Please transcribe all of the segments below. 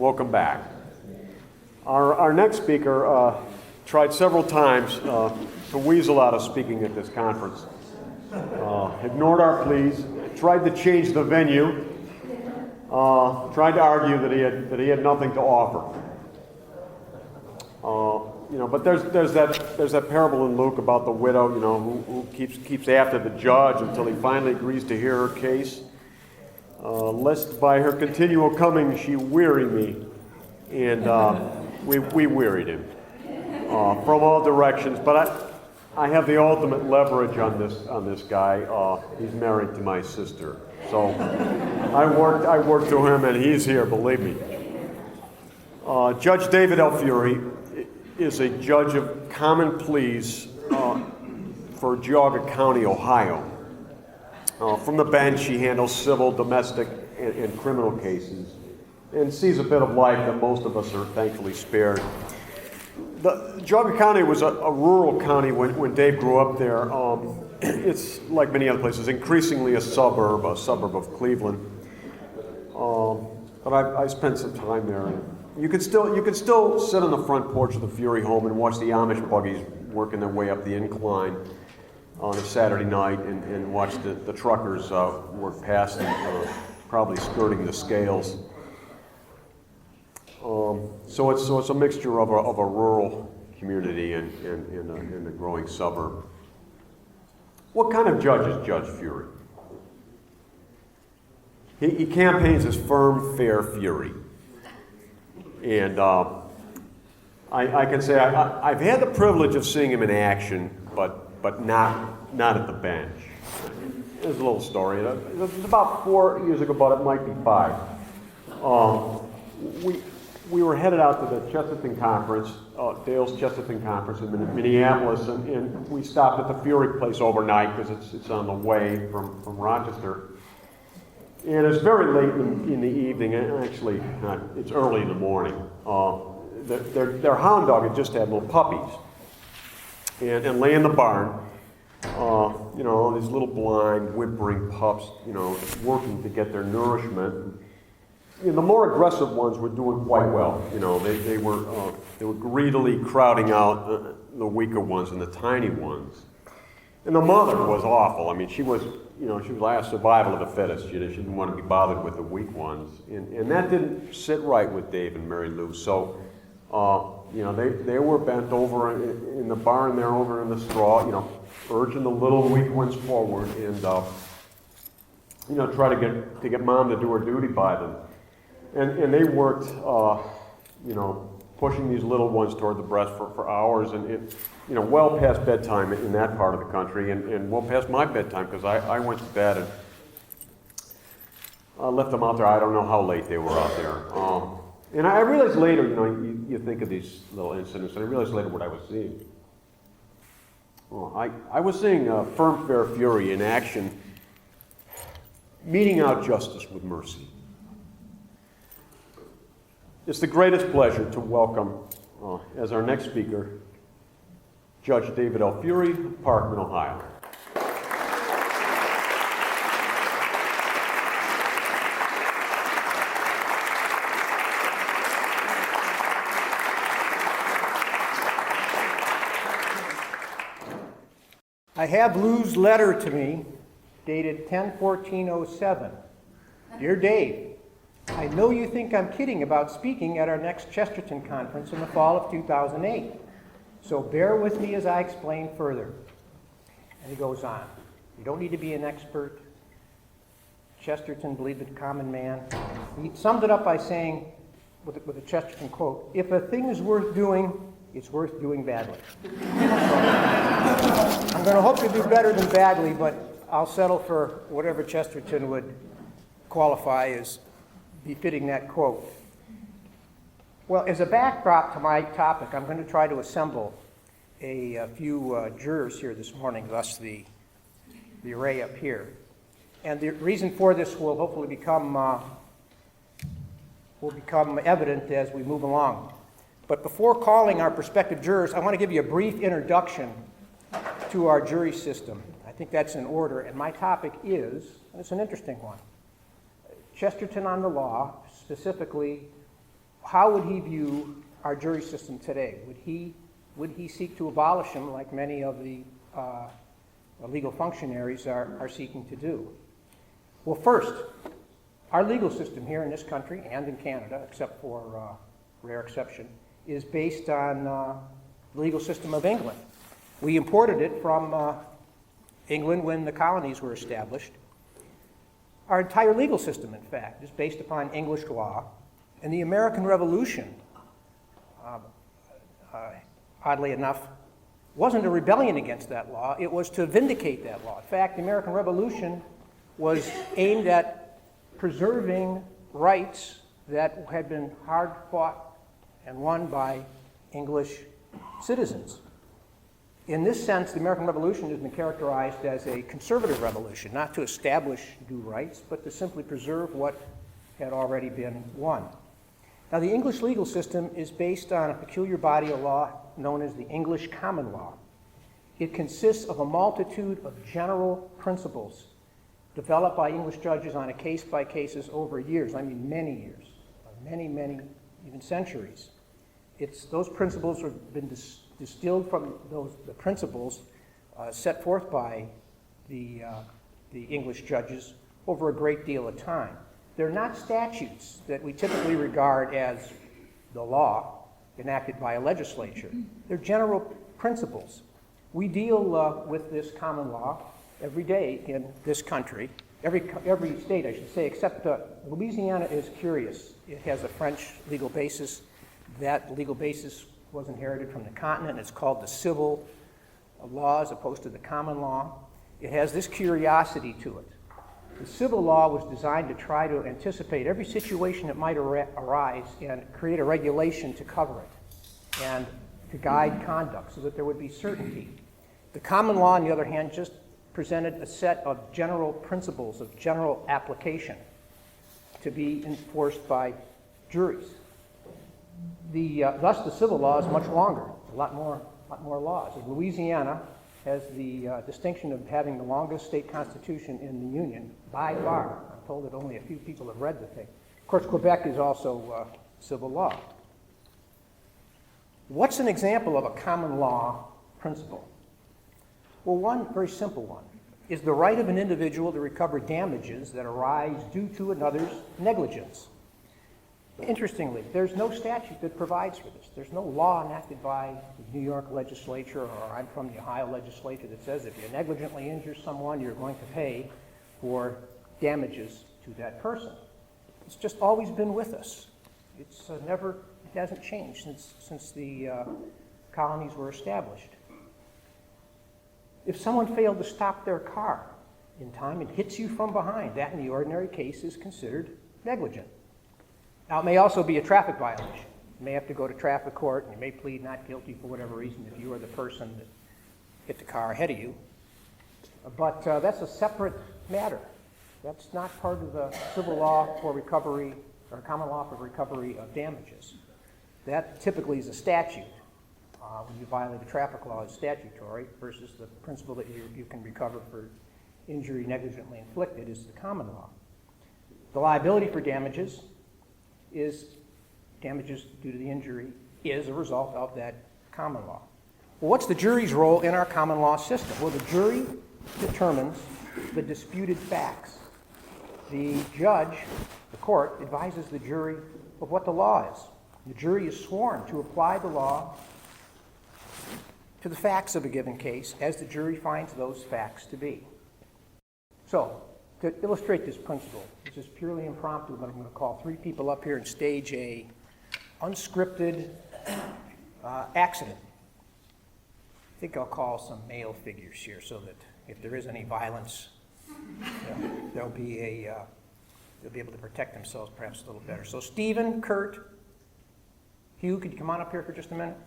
Welcome back. Our next speaker tried several times to weasel out of speaking at this conference. Ignored our pleas, tried to change the venue, tried to argue that he had nothing to offer. But there's that parable in Luke about the widow, who keeps after the judge until he finally agrees to hear her case. Lest by her continual coming she weary me, and we wearied him from all directions. But I have the ultimate leverage on this guy. He's married to my sister, so I worked to him, and he's here. Believe me. Judge David Fuhry is a judge of common pleas for Geauga County, Ohio. From the bench, he handles civil, domestic, and criminal cases, and sees a bit of life that most of us are thankfully spared. Geauga County was a rural county when Dave grew up there. It's, like many other places, increasingly a suburb of Cleveland. But I spent some time there. You can still sit on the front porch of the Fuhry home and watch the Amish buggies working their way up the incline on a Saturday night and watch the truckers work past them, probably skirting the scales. So it's a mixture of a rural community and a growing suburb. What kind of judge is Judge Fuhry? He campaigns as firm, fair Fuhry. And I can say I've had the privilege of seeing him in action, but not at the bench. There's a little story. It was about 4 years ago, but it might be 5. We were headed out to the Chesterton Conference, Dale's Chesterton Conference in Minneapolis, and we stopped at the Fuhry place overnight because it's on the way from Rochester. And it's very late in the evening, and actually it's early in the morning. Their hound dog had just had little puppies, and lay in the barn. These little blind, whimpering pups, working to get their nourishment. The more aggressive ones were doing quite well. They were greedily crowding out the weaker ones and the tiny ones. And the mother was awful. I mean, she was last survival of the fittest. She didn't want to be bothered with the weak ones, and that didn't sit right with Dave and Mary Lou. So, they were bent over in the barn there, over in the straw, urging the little weak ones forward, and try to get Mom to do her duty by them. And they worked, pushing these little ones toward the breast for hours, and well past bedtime in that part of the country, and well past my bedtime, because I went to bed and left them out there. I don't know how late they were out there. And I realized later, you think of these little incidents, and I realized later what I was seeing. I was seeing firm, fair Fuhry in action, meting out justice with mercy. It's the greatest pleasure to welcome, as our next speaker, Judge David Fuhry, Parkman, Ohio. I have Lou's letter to me, dated 10/14/07. Dear Dave, I know you think I'm kidding about speaking at our next Chesterton Conference in the fall of 2008. So bear with me as I explain further. And he goes on. You don't need to be an expert. Chesterton believed the common man. He summed it up by saying, with a Chesterton quote, if a thing is worth doing, it's worth doing badly. So, I'm going to hope to do better than badly, but I'll settle for whatever Chesterton would qualify as befitting that quote. Well, as a backdrop to my topic, I'm going to try to assemble a few jurors here this morning, thus the array up here. And the reason for this will hopefully become evident as we move along. But before calling our prospective jurors, I want to give you a brief introduction to our jury system. I think that's in order, and my topic is, and it's an interesting one, Chesterton on the law, specifically how would he view our jury system today? Would he seek to abolish them like many of the legal functionaries are seeking to do? Well, first, our legal system here in this country and in Canada, except for rare exception, is based on the legal system of England. We imported it from England when the colonies were established. Our entire legal system, in fact, is based upon English law, and the American Revolution, oddly enough, wasn't a rebellion against that law. It was to vindicate that law. In fact, the American Revolution was aimed at preserving rights that had been hard fought and won by English citizens. In this sense, the American Revolution has been characterized as a conservative revolution, not to establish new rights, but to simply preserve what had already been won. Now, the English legal system is based on a peculiar body of law known as the English common law. It consists of a multitude of general principles developed by English judges on a case-by-cases over years, I mean many years, many, even centuries. Those principles have been distilled from the principles set forth by the English judges over a great deal of time. They're not statutes that we typically regard as the law enacted by a legislature. They're general principles. We deal with this common law every day in this country, every state, I should say, except Louisiana is curious. It has a French legal basis. That legal basis was inherited from the continent. It's called the civil law as opposed to the common law. It has this curiosity to it. The civil law was designed to try to anticipate every situation that might arise and create a regulation to cover it and to guide conduct so that there would be certainty. The common law, on the other hand, just presented a set of general principles of general application to be enforced by juries. Thus, the civil law is much longer, a lot more laws. Louisiana has the distinction of having the longest state constitution in the Union by far. I'm told that only a few people have read the thing. Of course, Quebec is also civil law. What's an example of a common law principle? Well, one very simple one is the right of an individual to recover damages that arise due to another's negligence. Interestingly, there's no statute that provides for this. There's no law enacted by the New York legislature, or I'm from the Ohio legislature, that says if you negligently injure someone, you're going to pay for damages to that person. It's just always been with us. It hasn't changed since the colonies were established. If someone failed to stop their car in time and hits you from behind, that in the ordinary case is considered negligent. Now, it may also be a traffic violation. You may have to go to traffic court, and you may plead not guilty for whatever reason if you are the person that hit the car ahead of you. But that's a separate matter. That's not part of the civil law for recovery, or common law for recovery of damages. That typically is a statute. When you violate a traffic law, it's statutory, versus the principle that you can recover for injury negligently inflicted is the common law. The liability for damages is damages due to the injury is a result of that common law. Well, what's the jury's role in our common law system? Well, the jury determines the disputed facts. The judge, the court, advises the jury of what the law is. The jury is sworn to apply the law to the facts of a given case as the jury finds those facts to be. So, to illustrate this principle, which is purely impromptu, but I'm going to call 3 people up here and stage a unscripted accident. I think I'll call some male figures here so that if there is any violence, they'll be able to protect themselves perhaps a little better. So Stephen, Kurt, Hugh, could you come on up here for just a minute?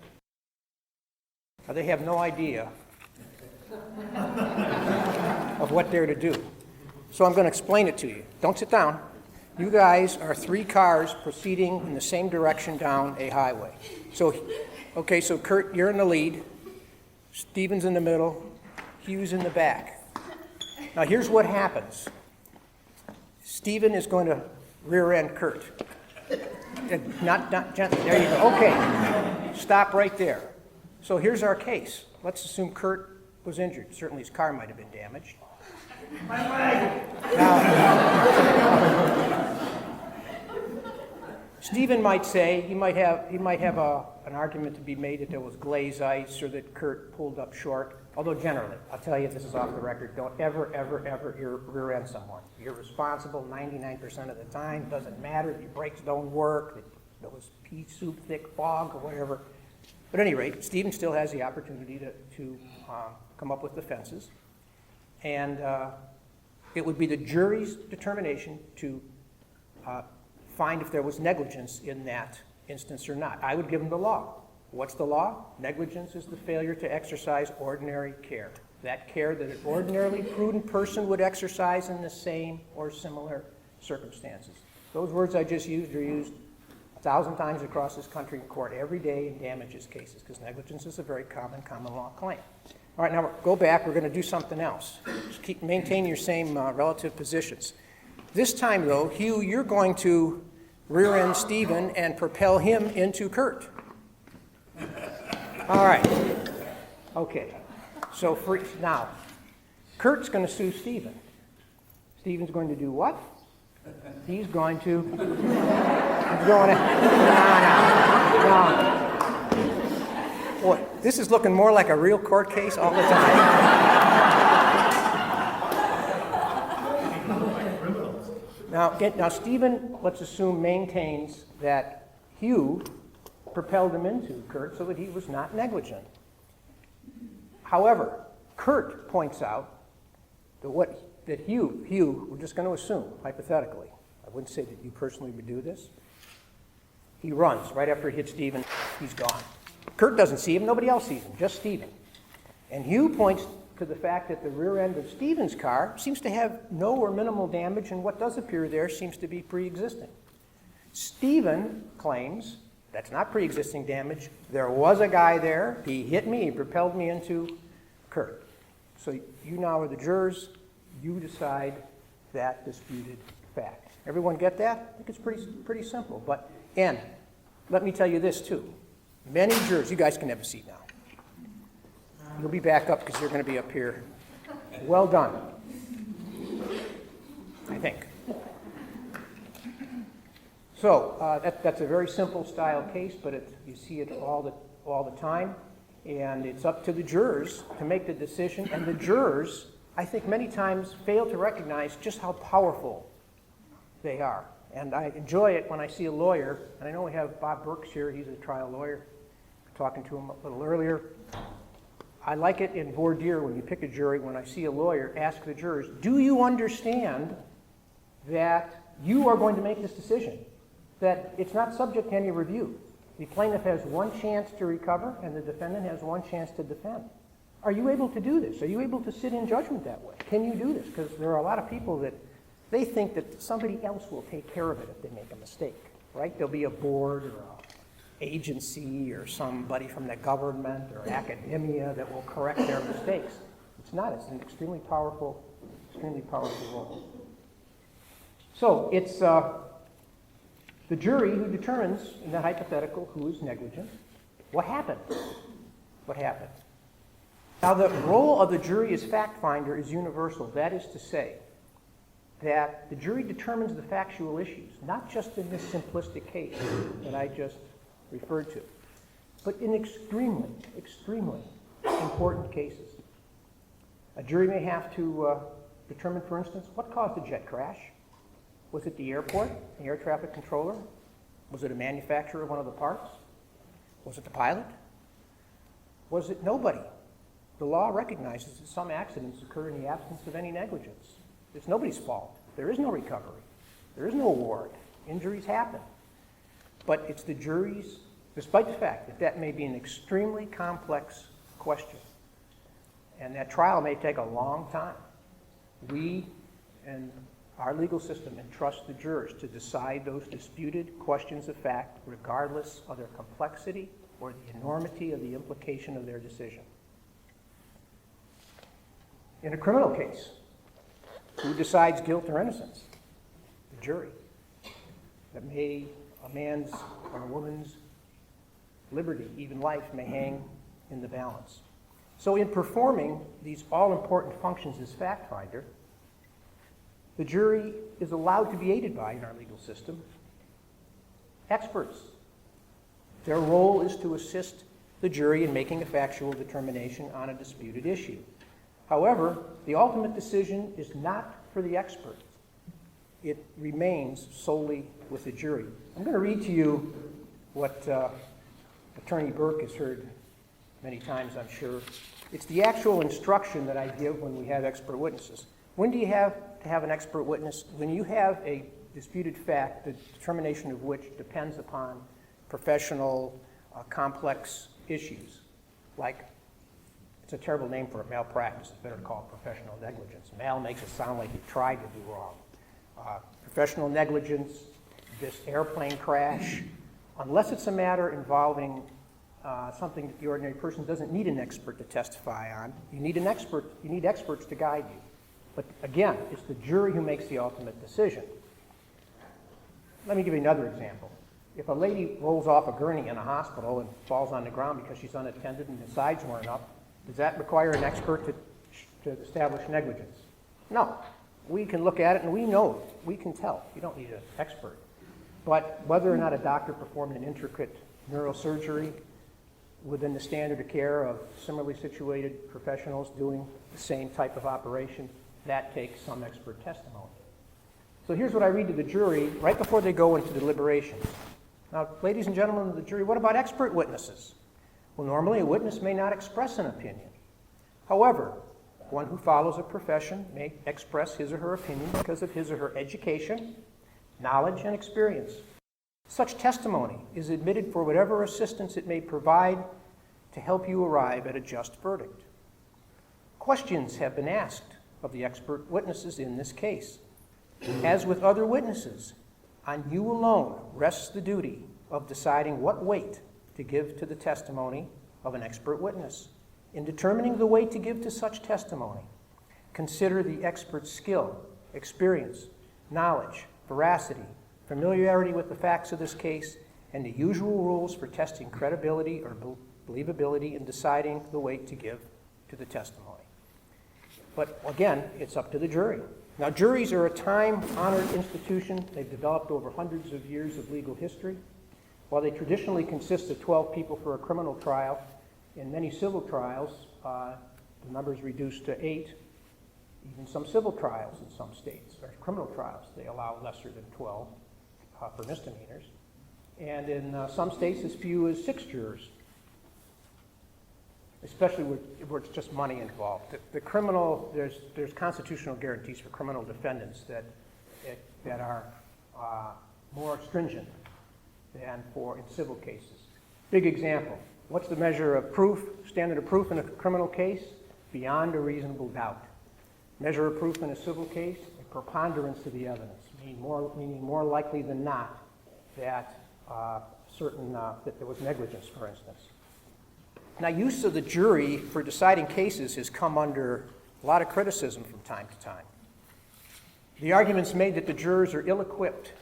Now, they have no idea of what they're to do. So I'm going to explain it to you. Don't sit down. You guys are 3 cars proceeding in the same direction down a highway. So Kurt, you're in the lead. Stephen's in the middle. Hugh's in the back. Now here's what happens. Stephen is going to rear-end Kurt. Not gently. There you go. Okay. Stop right there. So here's our case. Let's assume Kurt was injured. Certainly his car might have been damaged. Now, Stephen might say, he might have an argument to be made that there was glaze ice or that Kurt pulled up short. Although generally, I'll tell you, this is off the record, don't ever rear-end someone. You're responsible 99% of the time. Doesn't matter if your brakes don't work, there was pea soup, thick fog, or whatever. But at any rate, Stephen still has the opportunity to come up with defenses. And it would be the jury's determination to find if there was negligence in that instance or not. I would give them the law. What's the law? Negligence is the failure to exercise ordinary care. That care that an ordinarily prudent person would exercise in the same or similar circumstances. Those words I just used are used 1,000 times across this country in court every day in damages cases, because negligence is a very common law claim. All right, now go back. We're going to do something else. Just maintain your same relative positions. This time, though, Hugh, you're going to rear-end Stephen and propel him into Kurt. All right. Okay. So now, Kurt's going to sue Stephen. Stephen's going to do what? He's going to. No. Boy, this is looking more like a real court case all the time. Now, Stephen, let's assume, maintains that Hugh propelled him into Kurt so that he was not negligent. However, Kurt points out that Hugh, we're just going to assume, hypothetically, I wouldn't say that you personally would do this. He runs right after he hits Stephen, he's gone. Kurt doesn't see him, nobody else sees him, just Stephen. And Hugh points to the fact that the rear end of Stephen's car seems to have no or minimal damage, and what does appear there seems to be pre-existing. Stephen claims that's not pre-existing damage. There was a guy there. He hit me. He propelled me into Kurt. So you now are the jurors. You decide that disputed fact. Everyone get that? I think it's pretty simple. And let me tell you this too. Many jurors, you guys can have a seat now. You'll be back up because you're going to be up here. Well done, I think. So that's a very simple style case, but you see it all the time, and it's up to the jurors to make the decision. And the jurors, I think, many times fail to recognize just how powerful they are. And I enjoy it when I see a lawyer, and I know we have Bob Burks here. He's a trial lawyer. Talking to him a little earlier. I like it in voir dire when you pick a jury. When I see a lawyer, ask the jurors, do you understand that you are going to make this decision? That it's not subject to any review. The plaintiff has one chance to recover, and the defendant has one chance to defend. Are you able to do this? Are you able to sit in judgment that way? Can you do this? Because there are a lot of people that they think that somebody else will take care of it if they make a mistake, right? There'll be a board or an agency or somebody from the government or academia that will correct their mistakes. It's not. It's an extremely powerful role. So it's the jury who determines, in the hypothetical, who is negligent. What happened? What happened? Now, the role of the jury as fact finder is universal. That is to say that the jury determines the factual issues, not just in this simplistic case that I just referred to, but in extremely important cases. A jury may have to determine, for instance, what caused the jet crash. Was it the airport, the air traffic controller? Was it a manufacturer of one of the parts? Was it the pilot? Was it nobody? The law recognizes that some accidents occur in the absence of any negligence. It's nobody's fault. There is no recovery. There is no award. Injuries happen. But it's the jury's, despite the fact that that may be an extremely complex question, and that trial may take a long time, we and our legal system entrust the jurors to decide those disputed questions of fact regardless of their complexity or the enormity of the implication of their decision. In a criminal case, who decides guilt or innocence? The jury. That may a man's or a woman's liberty, even life, may hang in the balance. So in performing these all-important functions as fact finder, the jury is allowed to be aided by, in our legal system, experts. Their role is to assist the jury in making a factual determination on a disputed issue. However, the ultimate decision is not for the expert. It remains solely with the jury. I'm going to read to you what Attorney Burke has heard many times, I'm sure. It's the actual instruction that I give when we have expert witnesses. When do you have to have an expert witness? When you have a disputed fact, the determination of which depends upon professional, complex issues, like, it's a terrible name for a malpractice. It's better to call it professional negligence. Mal makes it sound like you tried to do wrong. Professional negligence, this airplane crash, unless it's a matter involving something that the ordinary person doesn't need an expert to testify on, you need experts to guide you. But again, it's the jury who makes the ultimate decision. Let me give you another example. If a lady rolls off a gurney in a hospital and falls on the ground because she's unattended and the sides weren't up, does that require an expert to establish negligence? No. We can look at it and we know, we can tell. You don't need an expert. But whether or not a doctor performed an intricate neurosurgery within the standard of care of similarly situated professionals doing the same type of operation, that takes some expert testimony. So here's what I read to the jury right before they go into deliberations. Now, ladies and gentlemen of the jury, what about expert witnesses? Well, normally a witness may not express an opinion. However, one who follows a profession may express his or her opinion because of his or her education, knowledge, and experience. Such testimony is admitted for whatever assistance it may provide to help you arrive at a just verdict. Questions have been asked of the expert witnesses in this case. As with other witnesses, on you alone rests the duty of deciding what weight to give to the testimony of an expert witness. In determining the weight to give to such testimony, consider the expert's skill, experience, knowledge, veracity, familiarity with the facts of this case, and the usual rules for testing credibility or believability in deciding the weight to give to the testimony. But again, it's up to the jury. Now, juries are a time-honored institution. They've developed over hundreds of years of legal history. While they traditionally consist of 12 people for a criminal trial, in many civil trials, the number is reduced to 8. Even some civil trials in some states, or criminal trials, they allow lesser than 12 for misdemeanors. And in some states, as few as 6 jurors, especially where it's just money involved. The criminal, there's constitutional guarantees for criminal defendants that are more stringent than in civil cases. Big example. What's the measure of proof, standard of proof in a criminal case? Beyond a reasonable doubt. Measure of proof in a civil case? A preponderance of the evidence, meaning more likely than not that that there was negligence, for instance. Now, use of the jury for deciding cases has come under a lot of criticism from time to time. The argument's made that the jurors are ill-equipped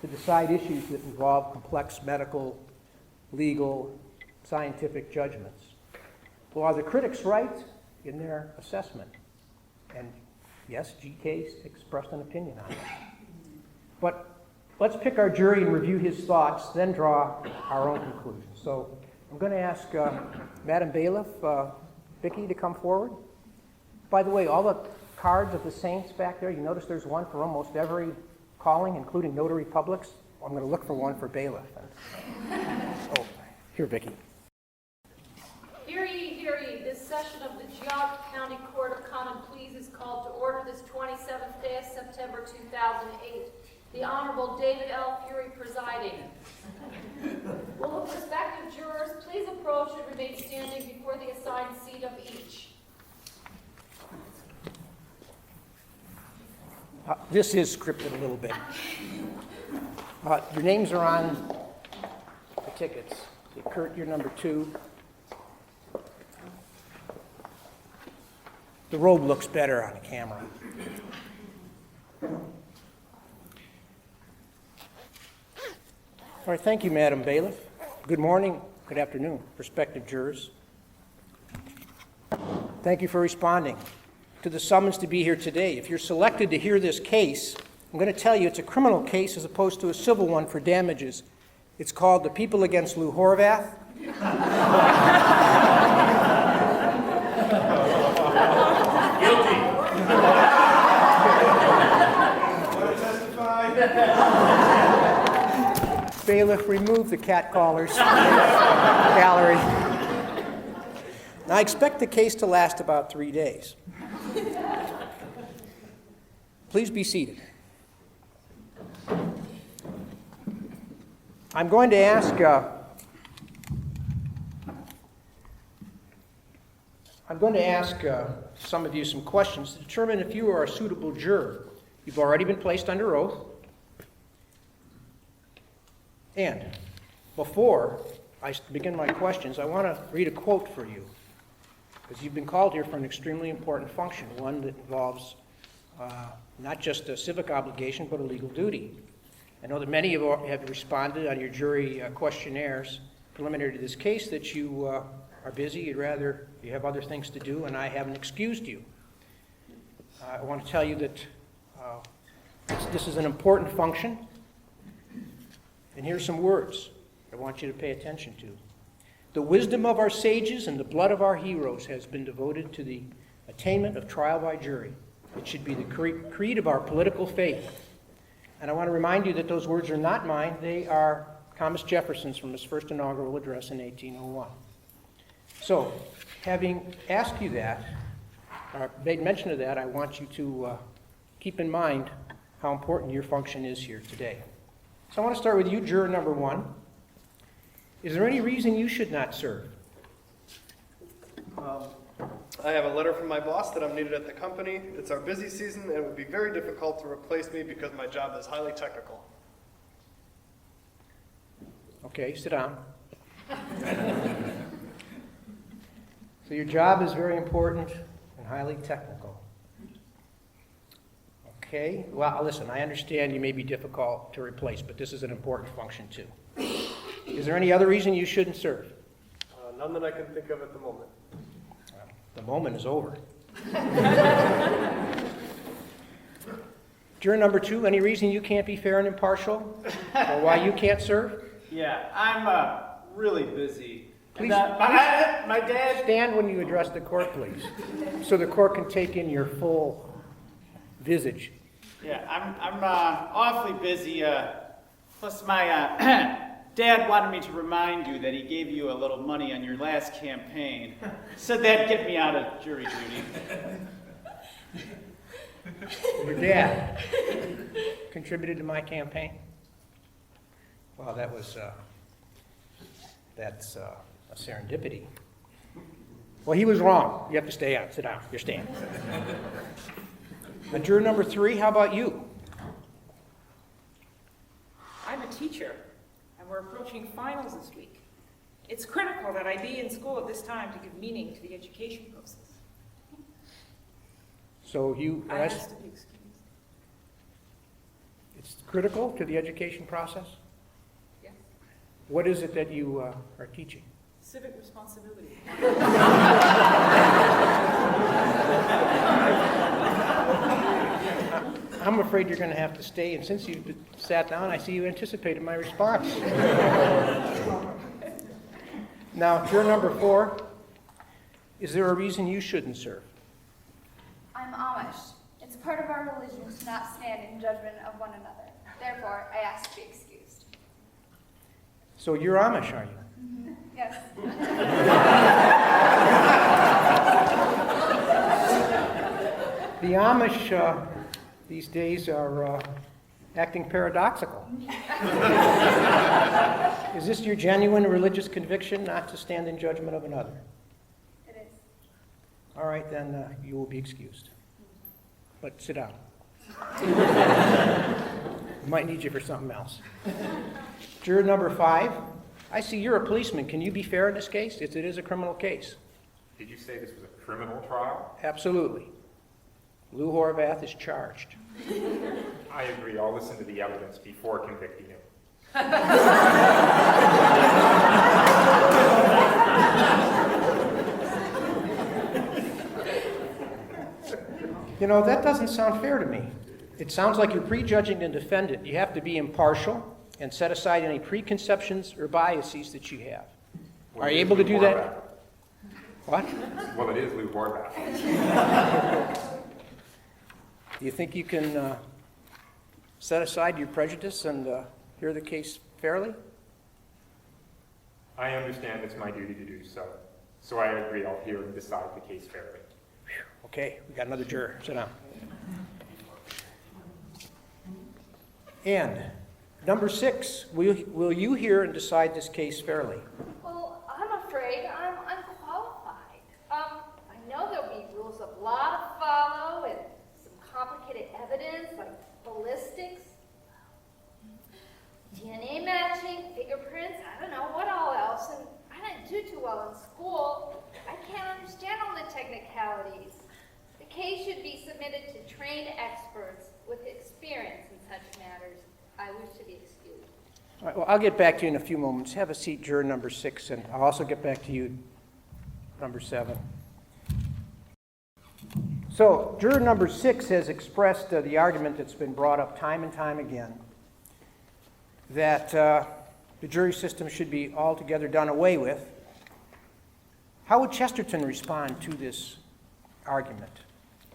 to decide issues that involve complex medical, legal, scientific judgments. Well, are the critics right in their assessment? And yes, GK's expressed an opinion on it. But let's pick our jury and review his thoughts, then draw our own conclusions. So I'm going to ask Madam Bailiff, Vicki, to come forward. By the way, all the cards of the saints back there, you notice there's one for almost every calling, including notary publics. I'm going to look for one for bailiff. Oh, here, Vicki. Hear ye, hear ye. This session of the Geauga County Court of Common Pleas is called to order this 27th day of September 2008. The Honorable David L. Fuhry presiding. Will the prospective jurors please approach and remain standing before the assigned seat of each. This is scripted a little bit. Your names are on the tickets. Kurt, you're number 2. The robe looks better on the camera. All right, thank you, Madam Bailiff. Good morning, good afternoon, prospective jurors. Thank you for responding to the summons to be here today. If you're selected to hear this case, I'm going to tell you it's a criminal case as opposed to a civil one for damages. It's called The People Against Lou Horvath. Guilty. Bailiff, remove the catcallers from the gallery. Now, I expect the case to last about 3 days. Please be seated. I'm going to ask some of you some questions to determine if you are a suitable juror. You've already been placed under oath. And before I begin my questions, I want to read a quote for you, because you've been called here for an extremely important function, one that involves not just a civic obligation, but a legal duty. I know that many of you have responded on your jury questionnaires preliminary to this case that you are busy, you have other things to do, and I haven't excused you. I want to tell you that this is an important function, and here's some words I want you to pay attention to. The wisdom of our sages and the blood of our heroes has been devoted to the attainment of trial by jury. It should be the creed of our political faith. And I want to remind you that those words are not mine. They are Thomas Jefferson's from his first inaugural address in 1801. So, having asked you that, or made mention of that, I want you to keep in mind how important your function is here today. So I want to start with you, juror number 1. Is there any reason you should not serve? I have a letter from my boss that I'm needed at the company. It's our busy season, and it would be very difficult to replace me because my job is highly technical. Okay, sit down. So your job is very important and highly technical. Okay, well, listen, I understand you may be difficult to replace, but this is an important function too. Is there any other reason you shouldn't serve? None that I can think of at the moment. The moment is over. Juror number 2, any reason you can't be fair and impartial, or why you can't serve? Yeah, I'm really busy. Please, And, my dad. stand when you address the court, please, so the court can take in your full visage. Yeah, I'm awfully busy. Plus, my dad wanted me to remind you that he gave you a little money on your last campaign. Said that'd get me out of jury duty. Your dad contributed to my campaign? Well, that's a serendipity. Well, he was wrong. You have to stay out. Sit down. You're staying. Now, juror number 3, how about you? I'm a teacher, and we're approaching finals this week. It's critical that I be in school at this time to give meaning to the education process. So I ask to be excused. it's critical to the education process? Yes. What is it that you are teaching? Civic responsibility. I'm afraid you're going to have to stay, and since you sat down, I see you anticipated my response. Now, juror number 4, is there a reason you shouldn't serve? I'm Amish. It's part of our religion to not stand in judgment of one another. Therefore, I ask to be excused. So you're Amish, are you? Yes. The Amish these days are acting paradoxical. Is this your genuine religious conviction not to stand in judgment of another? It is. All right, then you will be excused. But sit down. We might need you for something else. Juror number 5, I see you're a policeman. Can you be fair in this case? It is a criminal case. Did you say this was a criminal trial? Absolutely. Lou Horvath is charged. I agree. I'll listen to the evidence before convicting him. You know, that doesn't sound fair to me. It sounds like you're prejudging the defendant. You have to be impartial and set aside any preconceptions or biases that you have. Are you able to do that? What? Well, it is Lou Horvath. Do you think you can set aside your prejudice and hear the case fairly? I understand it's my duty to do so. So I agree I'll hear and decide the case fairly. Okay, we got another juror. Sit down. And number 6, will you hear and decide this case fairly? Well, I'm afraid I'm unqualified. I know there'll be rules of law to follow and some complicated evidence like ballistics, DNA matching, fingerprints, I don't know what all else, and I didn't do too well in school. I can't understand all the technicalities. The case should be submitted to trained experts with experience in such matters. I wish to be excused. All right, well, I'll get back to you in a few moments. Have a seat, juror number 6, and I'll also get back to you, number 7. So, juror number 6 has expressed the argument that's been brought up time and time again, that the jury system should be altogether done away with. How would Chesterton respond to this argument?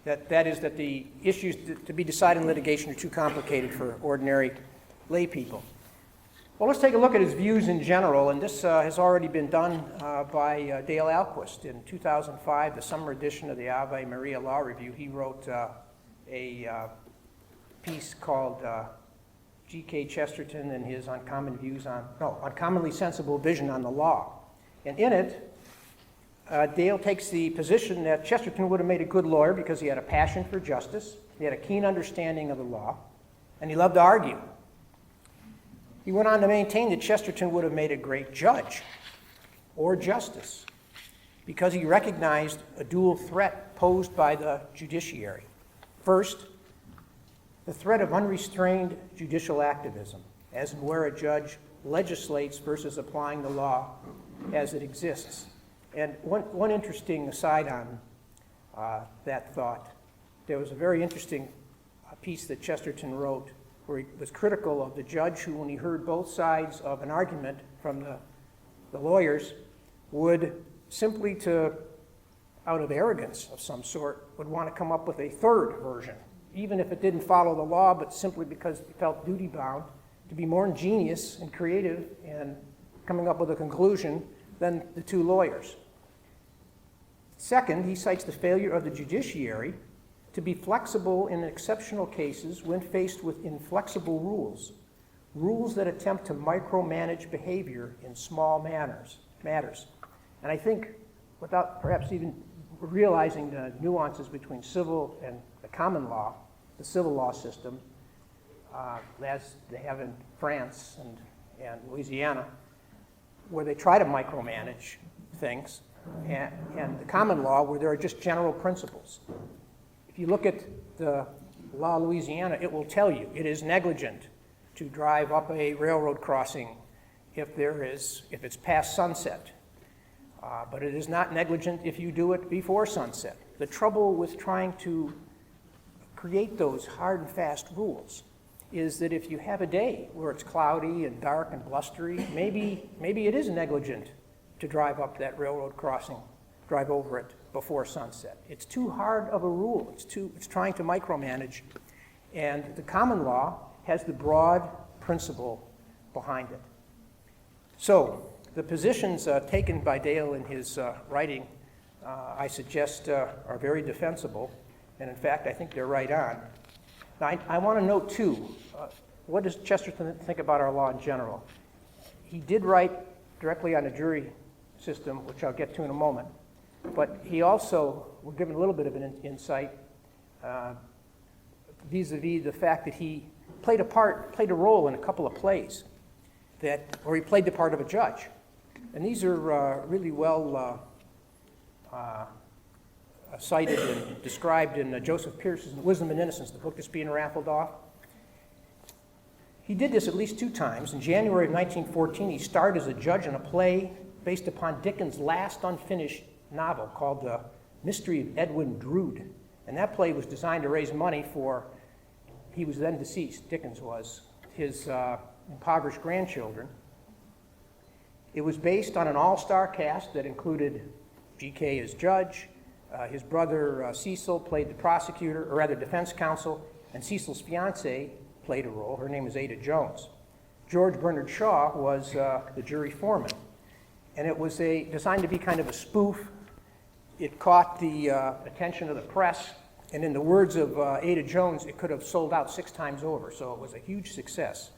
That is that the issues to be decided in litigation are too complicated for ordinary lay people. Well, let's take a look at his views in general, and this has already been done by Dale Alquist in 2005, the summer edition of the Ave Maria Law Review. He wrote a piece called G.K. Chesterton and his uncommonly sensible vision on the law. And in it, Dale takes the position that Chesterton would have made a good lawyer because he had a passion for justice, he had a keen understanding of the law, and he loved to argue. He went on to maintain that Chesterton would have made a great judge or justice because he recognized a dual threat posed by the judiciary. First, the threat of unrestrained judicial activism, as in where a judge legislates versus applying the law as it exists. And one interesting aside on that thought, there was a very interesting piece that Chesterton wrote where he was critical of the judge who, when he heard both sides of an argument from the lawyers, would simply out of arrogance of some sort, would want to come up with a third version, even if it didn't follow the law, but simply because he felt duty-bound to be more ingenious and creative in coming up with a conclusion than the two lawyers. Second, he cites the failure of the judiciary to be flexible in exceptional cases when faced with inflexible rules that attempt to micromanage behavior in small matters. And I think, without perhaps even realizing the nuances between civil and the common law, the civil law system, as they have in France and Louisiana, where they try to micromanage things, and the common law, where there are just general principles. If you look at the law of Louisiana, it will tell you it is negligent to drive up a railroad crossing if it's past sunset. But it is not negligent if you do it before sunset. The trouble with trying to create those hard and fast rules is that if you have a day where it's cloudy and dark and blustery, maybe it is negligent to drive up that railroad crossing, drive over it before sunset. It's too hard of a rule. It's trying to micromanage. And the common law has the broad principle behind it. So the positions taken by Dale in his writing, I suggest, are very defensible. And in fact, I think they're right on. Now, I want to note, too, what does Chesterton think about our law in general? He did write directly on the jury system, which I'll get to in a moment. But he also will give a little bit of an insight vis-a-vis the fact that he played a role in a couple of plays where he played the part of a judge. And these are really well cited and described in Joseph Pierce's Wisdom and Innocence, the book that's being raffled off. He did this at least 2 times. In January of 1914, he starred as a judge in a play based upon Dickens' last unfinished novel called The Mystery of Edwin Drood. And that play was designed to raise money for, he was then deceased, Dickens was, his impoverished grandchildren. It was based on an all-star cast that included G.K. as judge, his brother Cecil played the prosecutor, or rather defense counsel, and Cecil's fiancée played a role. Her name was Ada Jones. George Bernard Shaw was the jury foreman. And it was designed to be kind of a spoof. It caught the attention of the press, and in the words of Ada Jones, it could have sold out 6 times over, so it was a huge success.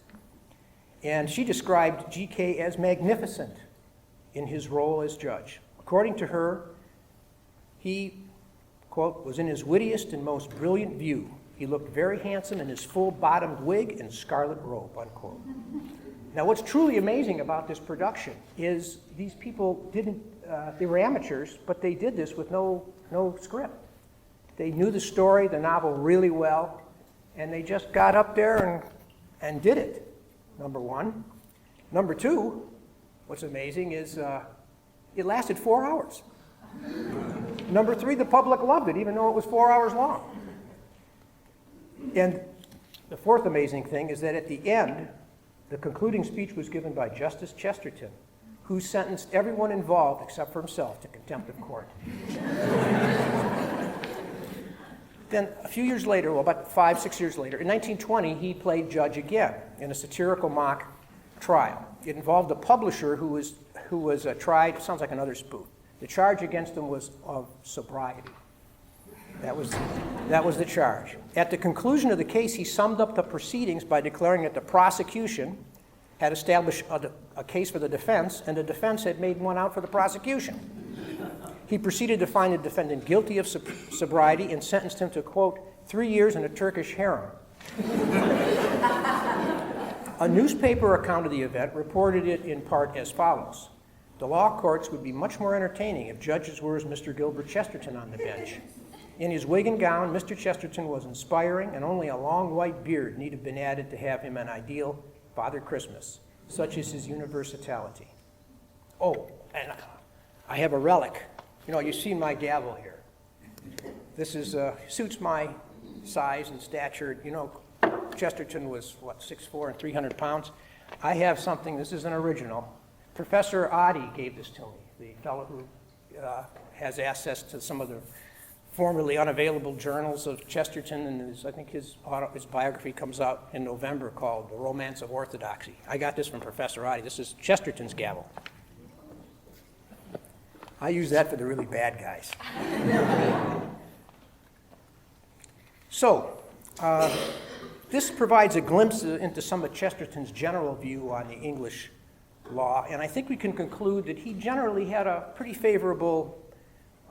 And she described G.K. as magnificent in his role as judge. According to her, he, quote, was in his wittiest and most brilliant view. He looked very handsome in his full-bottomed wig and scarlet robe, unquote. Now, what's truly amazing about this production is these people they were amateurs, but they did this with no script. They knew the story, the novel really well, and they just got up there and did it, number one. Number two, what's amazing is it lasted 4 hours. Number three, the public loved it, even though it was 4 hours long. And the fourth amazing thing is that at the end, the concluding speech was given by Justice Chesterton, who sentenced everyone involved, except for himself, to contempt of court. Then a few years later, well, about 5, 6 years later, in 1920, he played judge again in a satirical mock trial. It involved a publisher who was tried, sounds like another spoof. The charge against him was of sobriety. That was the charge. At the conclusion of the case, he summed up the proceedings by declaring that the prosecution had established a case for the defense, and the defense had made one out for the prosecution. He proceeded to find the defendant guilty of sobriety and sentenced him to, quote, 3 years in a Turkish harem. A newspaper account of the event reported it in part as follows. The law courts would be much more entertaining if judges were as Mr. Gilbert Chesterton on the bench. In his wig and gown, Mr. Chesterton was inspiring, and only a long white beard need have been added to have him an ideal Father Christmas. Such is his universality. Oh, and I have a relic. You know, you see my gavel here. This suits my size and stature. You know, Chesterton was, 6'4" and 300 pounds. I have something, this is an original. Professor Oddie gave this to me, the fellow who has access to some of the formerly unavailable journals of Chesterton, and I think his biography comes out in November called The Romance of Orthodoxy. I got this from Professor Oddie. This is Chesterton's gavel. I use that for the really bad guys. So, this provides a glimpse into some of Chesterton's general view on the English law, and I think we can conclude that he generally had a pretty favorable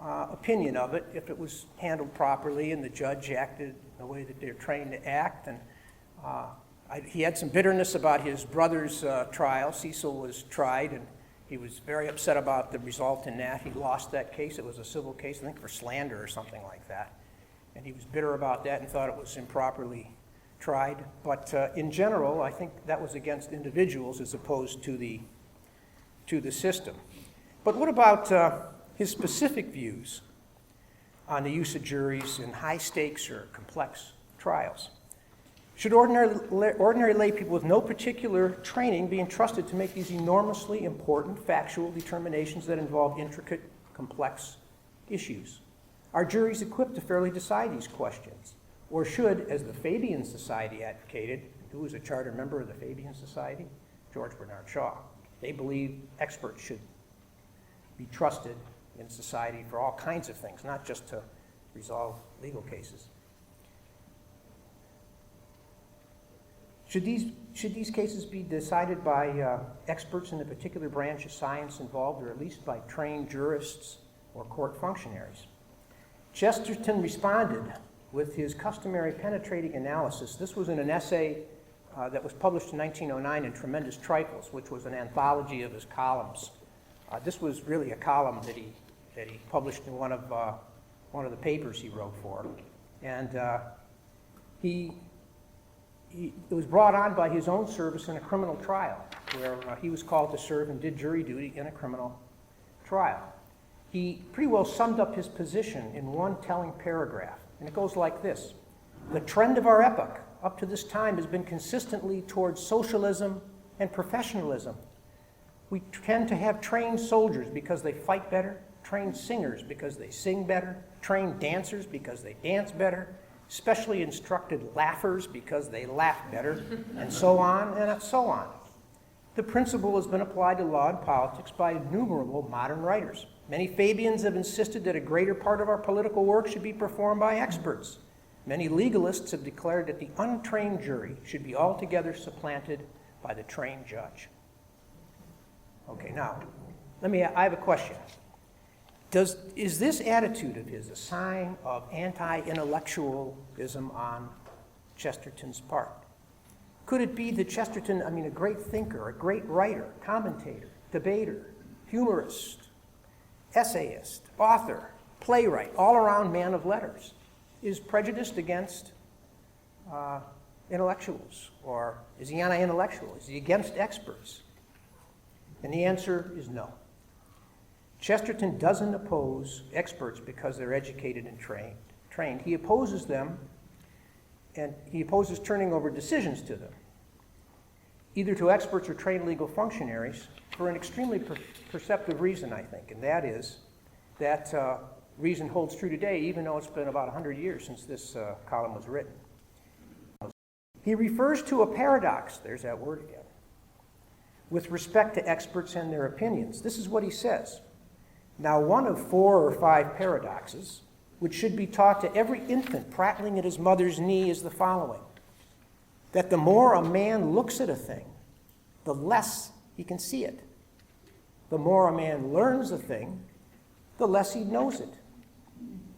opinion of it if it was handled properly and the judge acted the way that they're trained to act. And he had some bitterness about his brother's trial. Cecil was tried, and he was very upset about the result in that. He lost that case. It was a civil case, I think for slander or something like that. And he was bitter about that and thought it was improperly tried. But in general, I think that was against individuals as opposed to the system. But what about his specific views on the use of juries in high-stakes or complex trials? Should ordinary lay people with no particular training be entrusted to make these enormously important factual determinations that involve intricate, complex issues? Are juries equipped to fairly decide these questions? Or should, as the Fabian Society advocated, who was a charter member of the Fabian Society? George Bernard Shaw. They believe experts should be trusted in society for all kinds of things, not just to resolve legal cases. Should these cases be decided by experts in a particular branch of science involved, or at least by trained jurists or court functionaries? Chesterton responded with his customary penetrating analysis. This was in an essay that was published in 1909 in Tremendous Trifles, which was an anthology of his columns. This was really a column that he published in one of the papers he wrote for, and he it was brought on by his own service in a criminal trial, where he was called to serve and did jury duty in a criminal trial. He pretty well summed up his position in one telling paragraph, and it goes like this. The trend of our epoch up to this time has been consistently towards socialism and professionalism. We tend to have trained soldiers because they fight better, trained singers because they sing better, trained dancers because they dance better, specially instructed laughers because they laugh better, and so on and so on. The principle has been applied to law and politics by innumerable modern writers. Many Fabians have insisted that a greater part of our political work should be performed by experts. Many legalists have declared that the untrained jury should be altogether supplanted by the trained judge. Okay, now, I have a question. Is this attitude of his a sign of anti-intellectualism on Chesterton's part? Could it be that Chesterton, a great thinker, a great writer, commentator, debater, humorist, essayist, author, playwright, all-around man of letters, is prejudiced against intellectuals? Or is he anti-intellectual? Is he against experts? And the answer is no. Chesterton doesn't oppose experts because they're educated and trained. He opposes them, and he opposes turning over decisions to them, either to experts or trained legal functionaries, for an extremely perceptive reason, I think, and that is that reason holds true today, even though it's been about 100 years since this column was written. He refers to a paradox, there's that word again, with respect to experts and their opinions. This is what he says. Now, one of 4 or 5 paradoxes, which should be taught to every infant prattling at his mother's knee, is the following: that the more a man looks at a thing, the less he can see it. The more a man learns a thing, the less he knows it.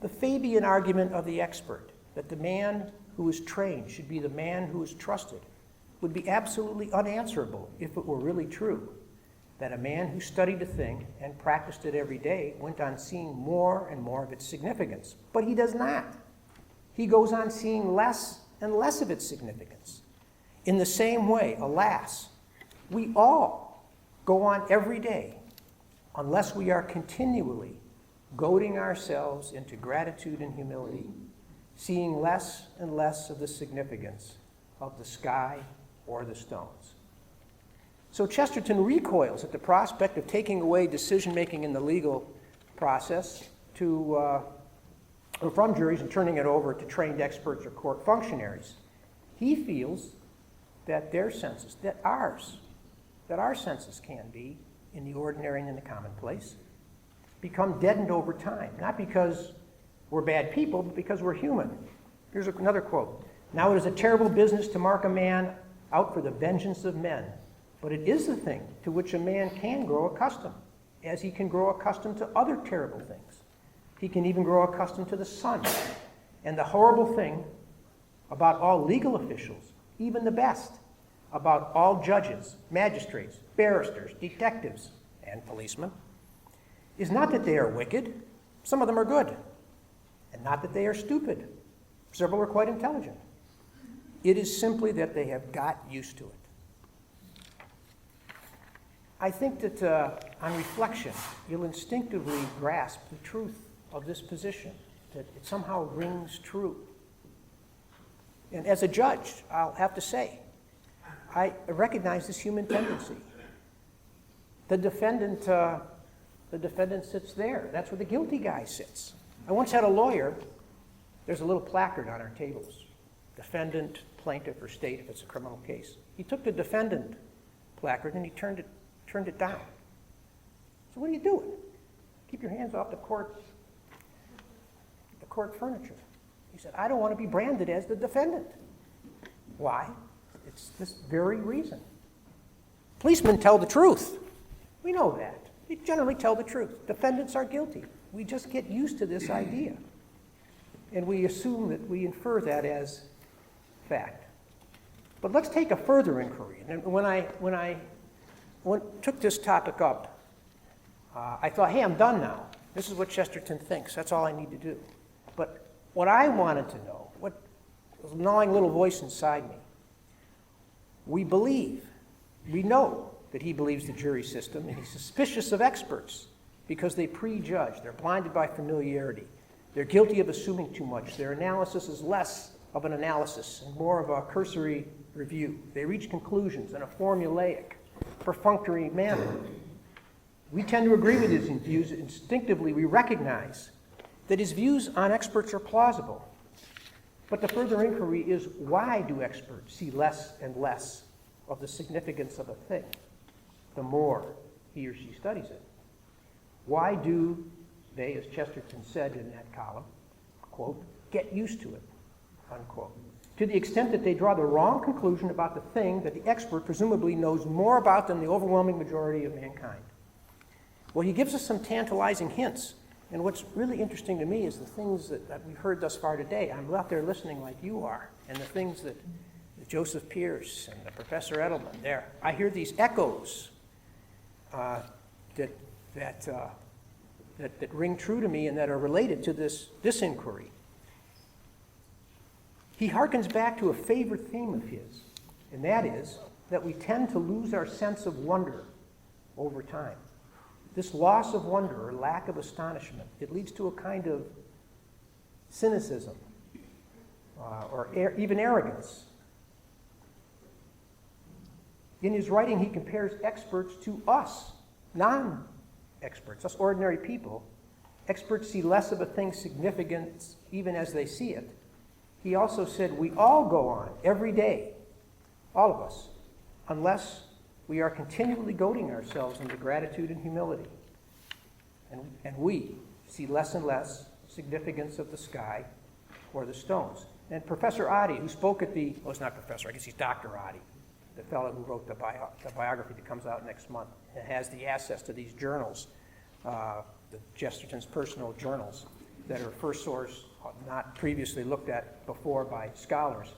The Fabian argument of the expert, that the man who is trained should be the man who is trusted, would be absolutely unanswerable if it were really true, that a man who studied a thing and practiced it every day went on seeing more and more of its significance. But he does not. He goes on seeing less and less of its significance. In the same way, alas, we all go on every day unless we are continually goading ourselves into gratitude and humility, seeing less and less of the significance of the sky or the stones. So Chesterton recoils at the prospect of taking away decision-making in the legal process from juries and turning it over to trained experts or court functionaries. He feels that their senses, that our senses can be, in the ordinary and in the commonplace, become deadened over time, not because we're bad people, but because we're human. Here's another quote. Now it is a terrible business to mark a man out for the vengeance of men, but it is a thing to which a man can grow accustomed, as he can grow accustomed to other terrible things. He can even grow accustomed to the sun. And the horrible thing about all legal officials, even the best, about all judges, magistrates, barristers, detectives, and policemen, is not that they are wicked, some of them are good, and not that they are stupid, several are quite intelligent. It is simply that they have got used to it. I think that on reflection, you'll instinctively grasp the truth of this position, that it somehow rings true. And as a judge, I'll have to say, I recognize this human tendency. The defendant sits there. That's where the guilty guy sits. I once had a lawyer. There's a little placard on our tables. Defendant, plaintiff, or state if it's a criminal case. He took the defendant placard and he turned it down. So what are you doing? Keep your hands off the court furniture. He said, I don't want to be branded as the defendant. Why? It's this very reason. Policemen tell the truth. We know that. They generally tell the truth. Defendants are guilty. We just get used to this idea. And we assume that we infer that as fact. But let's take a further inquiry. And when I took this topic up, I thought, hey, I'm done now. This is what Chesterton thinks. That's all I need to do. But what I wanted to know, what was a gnawing little voice inside me, We know that he believes the jury system, and he's suspicious of experts because they prejudge. They're blinded by familiarity. They're guilty of assuming too much. Their analysis is less of an analysis and more of a cursory review. They reach conclusions in a formulaic, perfunctory manner. We tend to agree with his views. Instinctively, we recognize that his views on experts are plausible. But the further inquiry is, why do experts see less and less of the significance of a thing the more he or she studies it? Why do they, as Chesterton said in that column, quote, get used to it, unquote, to the extent that they draw the wrong conclusion about the thing that the expert presumably knows more about than the overwhelming majority of mankind? Well, he gives us some tantalizing hints. And what's really interesting to me is the things that we've heard thus far today. I'm out there listening like you are, and the things that Joseph Pierce and Professor Edelman there. I hear these echoes that ring true to me and that are related to this inquiry. He harkens back to a favorite theme of his, and that is that we tend to lose our sense of wonder over time. This loss of wonder or lack of astonishment, it leads to a kind of cynicism or even arrogance. In his writing, he compares experts to us, non-experts, us ordinary people. Experts see less of a thing's significance even as they see it. He also said we all go on every day, all of us, unless we are continually goading ourselves into gratitude and humility. And we see less and less significance of the sky or the stones. And Professor Oddie, who spoke at the, well, it's not professor, I guess he's Dr. Oddie, the fellow who wrote the biography that comes out next month and has the access to these journals, the Chesterton's personal journals that are first source, not previously looked at before by scholars.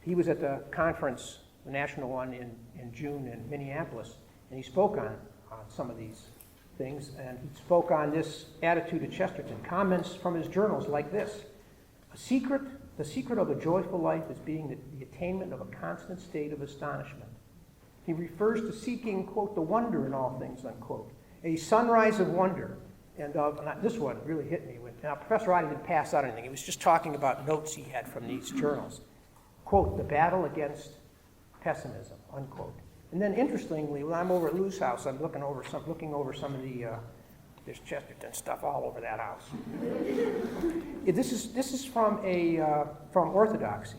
He was at the conference, the national one in June in Minneapolis, and he spoke on some of these things, and he spoke on this attitude of Chesterton. Comments from his journals like this: the secret of a joyful life is being the attainment of a constant state of astonishment. He refers to seeking, quote, the wonder in all things, unquote. A sunrise of wonder. And this one really hit me. Now, Professor Oddie didn't pass out anything. He was just talking about notes he had from these journals. Quote, the battle against pessimism, unquote. And then, interestingly, when I'm over at Lou's house, I'm looking over some of the, there's Chesterton stuff all over that house. This is from Orthodoxy.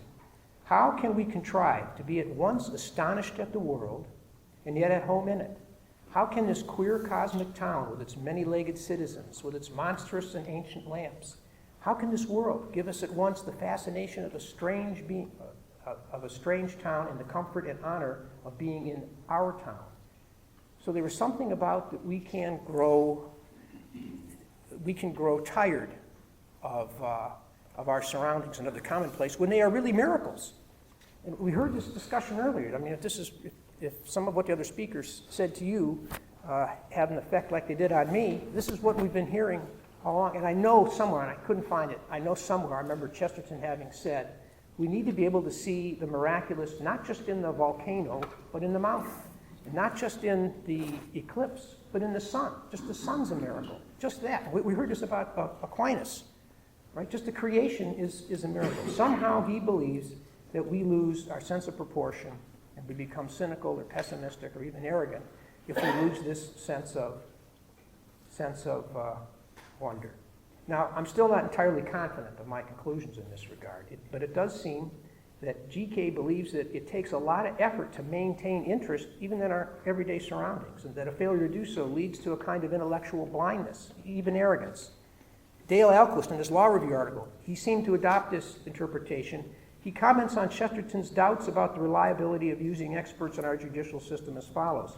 How can we contrive to be at once astonished at the world and yet at home in it? How can this queer cosmic town with its many-legged citizens, with its monstrous and ancient lamps, how can this world give us at once the fascination of a strange being, of a strange town and the comfort and honor of being in our town? So there is something about that we can grow tired of our surroundings and of the commonplace when they are really miracles. And we heard this discussion earlier. I mean, if some of what the other speakers said to you had an effect like they did on me, this is what we've been hearing all along. And I know somewhere, and I couldn't find it, I know somewhere, I remember Chesterton having said, we need to be able to see the miraculous, not just in the volcano, but in the mountain. And not just in the eclipse, but in the sun. Just the sun's a miracle. Just that. We heard this about Aquinas, right? Just the creation is a miracle. Somehow he believes that we lose our sense of proportion and we become cynical or pessimistic or even arrogant if we lose this sense of wonder. Now, I'm still not entirely confident of my conclusions in this regard, but it does seem that GK believes that it takes a lot of effort to maintain interest even in our everyday surroundings, and that a failure to do so leads to a kind of intellectual blindness, even arrogance. Dale Alquist, in his Law Review article, he seemed to adopt this interpretation. He comments on Chesterton's doubts about the reliability of using experts in our judicial system as follows.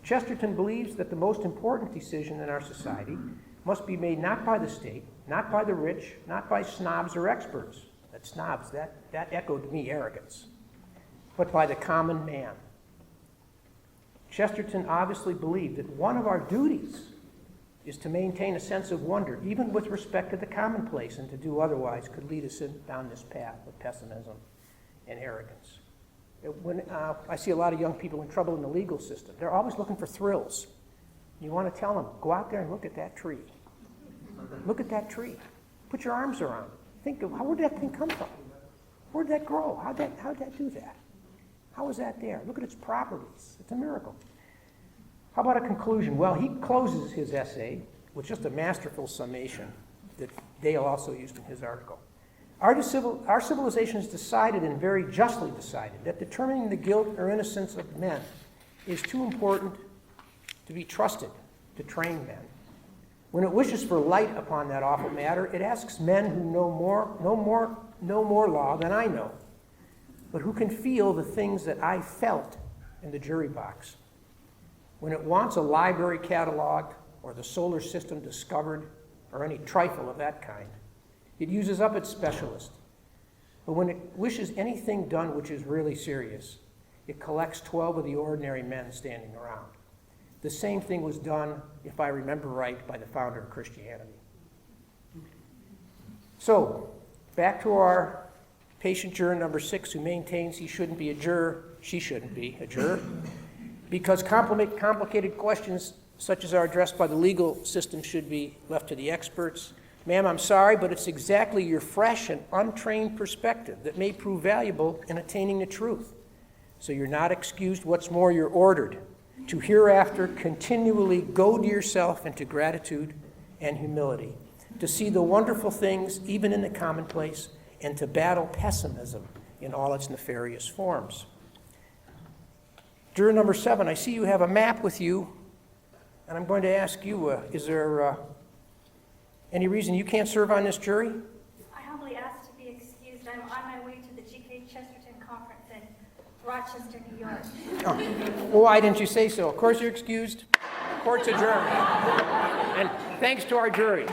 Chesterton believes that the most important decision in our society must be made not by the state, not by the rich, not by snobs or experts. That snobs, that echoed to me arrogance, but by the common man. Chesterton obviously believed that one of our duties is to maintain a sense of wonder, even with respect to the commonplace, and to do otherwise could lead us down this path of pessimism and arrogance. When I see a lot of young people in trouble in the legal system, they're always looking for thrills. You want to tell them, go out there and look at that tree. Look at that tree. Put your arms around it. Think of, where did that thing come from? Where did that grow? How'd that do that? How was that there? Look at its properties. It's a miracle. How about a conclusion? Well, he closes his essay with just a masterful summation that Dale also used in his article. Our civilization has decided, and very justly decided, that determining the guilt or innocence of men is too important to be trusted to train men. When it wishes for light upon that awful matter, it asks men who know more law than I know, but who can feel the things that I felt in the jury box. When it wants a library cataloged or the solar system discovered or any trifle of that kind, it uses up its specialist. But when it wishes anything done which is really serious, it collects 12 of the ordinary men standing around. The same thing was done, if I remember right, by the founder of Christianity. So, back to our patient juror number 6 who maintains he shouldn't be a juror, she shouldn't be a juror, because complicated questions such as are addressed by the legal system should be left to the experts. Ma'am, I'm sorry, but it's exactly your fresh and untrained perspective that may prove valuable in attaining the truth. So you're not excused. What's more, you're ordered to hereafter continually goad yourself into gratitude and humility, to see the wonderful things even in the commonplace, and to battle pessimism in all its nefarious forms. Juror number 7, I see you have a map with you, and I'm going to ask you, is there any reason you can't serve on this jury? I humbly ask to be excused. I'm on my way to the GK Chesterton Conference in Rochester, New York. Oh. Well, why didn't you say so? Of course you're excused. Court's adjourned. And thanks to our jury.